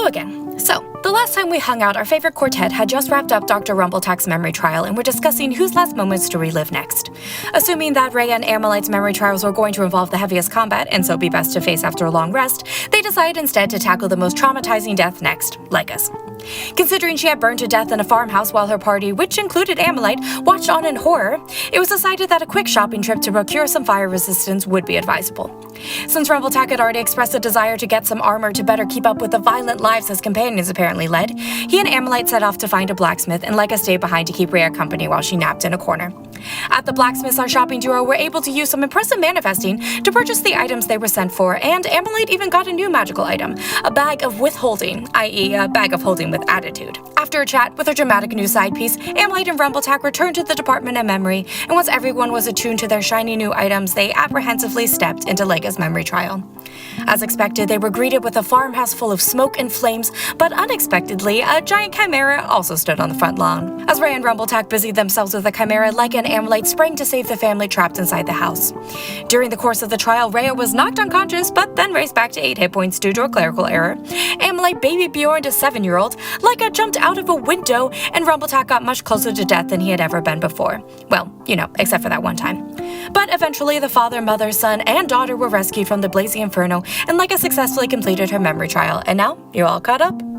Hello again. So, the last time we hung out, our favorite quartet had just wrapped up Dr. Rumbletuck's memory trial and were discussing whose last moments to relive next. Assuming that Rhea and Amelite's memory trials were going to involve the heaviest combat and so be best to face after a long rest, they decided instead to tackle the most traumatizing death next, Laiika's. Considering she had burned to death in a farmhouse while her party, which included Amelite, watched on in horror, it was decided that a quick shopping trip to procure some fire resistance would be advisable. Since Rumbletuck had already expressed a desire to get some armor to better keep up with the violent lives his companions apparently led, he and Amelite set off to find a blacksmith, and Laiika stayed behind to keep Rhea company while she napped in a corner. At the blacksmiths, our shopping duo were able to use some impressive manifesting to purchase the items they were sent for, and Amelite even got a new magical item, a bag of withholding, i.e. a bag of holding with attitude. After a chat with a dramatic new side piece, Amelite and Rumbletuck returned to the Department of Memory, and once everyone was attuned to their shiny new items, they apprehensively stepped into Laiika's memory trial. As expected, they were greeted with a farmhouse full of smoke and flames, but unexpectedly, a giant chimera also stood on the front lawn. As Rhea and Rumbletuck busied themselves with the chimera, Laiika and Amelite sprang to save the family trapped inside the house. During the course of the trial, Rhea was knocked unconscious, but then raised back to 8 hit points due to a clerical error. Amelite baby Bjorned a 7-year-old, Laiika jumped out of a window, and Rumbletuck got much closer to death than he had ever been before. Well, except for that one time. But eventually, the father, mother, son, and daughter were rescued from the blazing inferno, and Laiika successfully completed her memory trial, and now you're all caught up.